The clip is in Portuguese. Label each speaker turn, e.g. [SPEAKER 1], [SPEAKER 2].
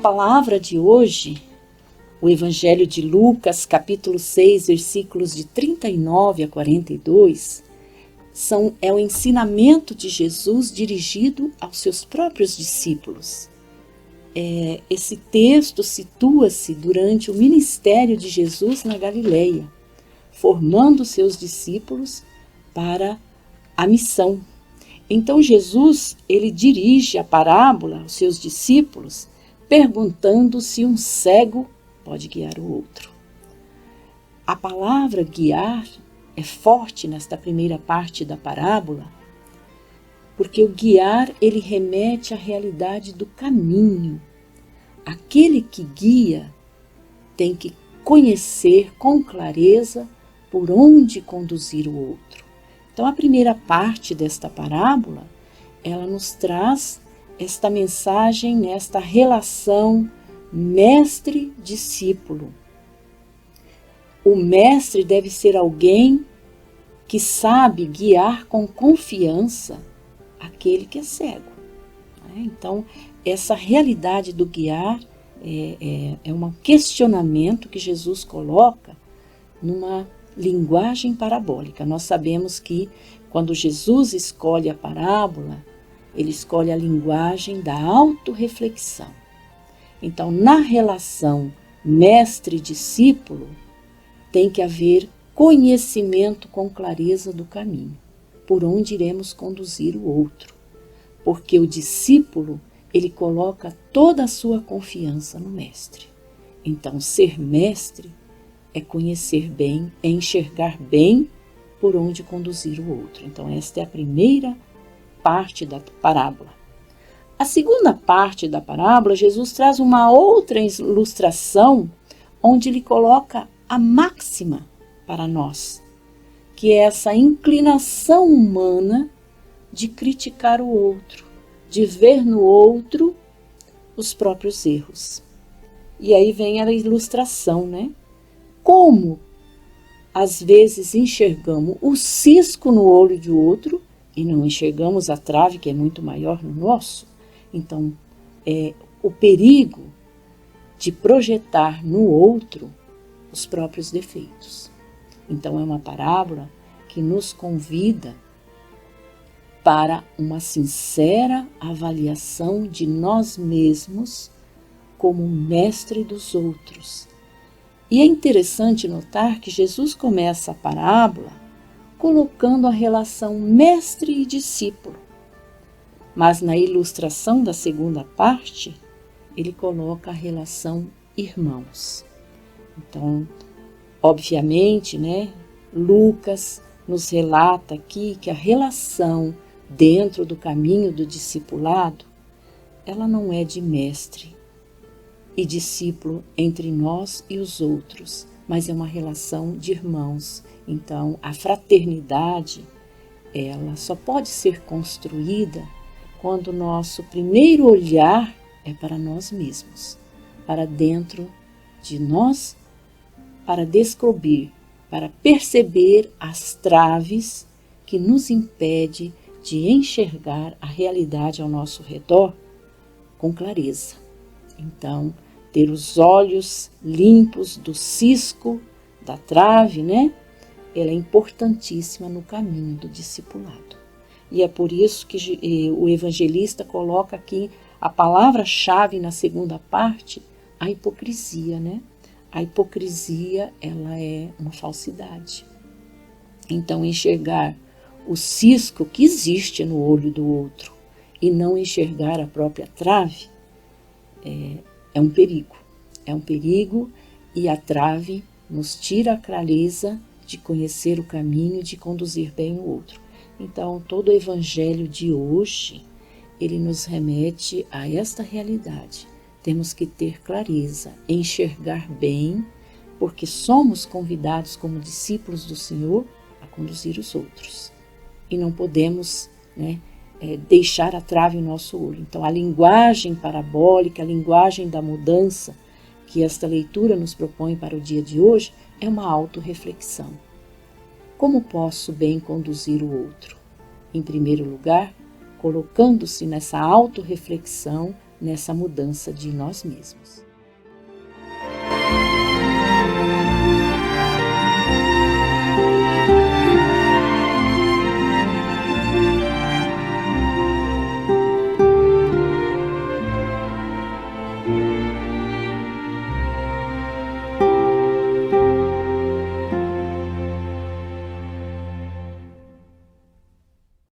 [SPEAKER 1] palavra de hoje, o Evangelho de Lucas, capítulo 6, versículos de 39 a 42, é o ensinamento de Jesus dirigido aos seus próprios discípulos. Esse texto situa-se durante o ministério de Jesus na Galileia, formando seus discípulos para a missão. Então Jesus, ele dirige a parábola aos seus discípulos, perguntando se um cego pode guiar o outro. A palavra guiar é forte nesta primeira parte da parábola, porque o guiar, ele remete à realidade do caminho. Aquele que guia tem que conhecer com clareza por onde conduzir o outro. Então, a primeira parte desta parábola, ela nos traz esta mensagem, esta relação mestre-discípulo. O mestre deve ser alguém que sabe guiar com confiança aquele que é cego. Então, essa realidade do guiar é um questionamento que Jesus coloca numa linguagem parabólica. Nós sabemos que quando Jesus escolhe a parábola, ele escolhe a linguagem da autorreflexão. Então, na relação mestre-discípulo, tem que haver conhecimento com clareza do caminho, por onde iremos conduzir o outro. Porque o discípulo, ele coloca toda a sua confiança no mestre. Então, ser mestre é conhecer bem, é enxergar bem por onde conduzir o outro. Então, esta é a primeira parte da parábola. A segunda parte da parábola, Jesus traz uma outra ilustração, onde ele coloca a máxima para nós, que é essa inclinação humana de criticar o outro, de ver no outro os próprios erros. E aí vem a ilustração, né? Como às vezes enxergamos o cisco no olho de outro e não enxergamos a trave que é muito maior no nosso. Então, o perigo de projetar no outro os próprios defeitos. Então, é uma parábola que nos convida para uma sincera avaliação de nós mesmos como mestre dos outros. E é interessante notar que Jesus começa a parábola colocando a relação mestre e discípulo. Mas na ilustração da segunda parte, ele coloca a relação irmãos. Então, obviamente, né, Lucas nos relata aqui que a relação dentro do caminho do discipulado, ela não é de mestre e discípulo entre nós e os outros, mas é uma relação de irmãos. Então, a fraternidade, ela só pode ser construída quando o nosso primeiro olhar é para nós mesmos, para dentro de nós, para descobrir, para perceber as traves que nos impedem de enxergar a realidade ao nosso redor com clareza. Então, ter os olhos limpos do cisco, da trave, né? Ela é importantíssima no caminho do discipulado. E é por isso que o evangelista coloca aqui a palavra-chave na segunda parte, a hipocrisia, né? A hipocrisia, ela é uma falsidade. Então, enxergar o cisco que existe no olho do outro e não enxergar a própria trave é um perigo. É um perigo e a trave nos tira a clareza de conhecer o caminho e de conduzir bem o outro. Então, todo o evangelho de hoje, ele nos remete a esta realidade. Temos que ter clareza, enxergar bem, porque somos convidados como discípulos do Senhor a conduzir os outros. E não podemos, né, deixar a trave em nosso olho. Então, a linguagem parabólica, a linguagem da mudança que esta leitura nos propõe para o dia de hoje é uma autorreflexão. Como posso bem conduzir o outro? Em primeiro lugar, colocando-se nessa autorreflexão nessa mudança de nós mesmos.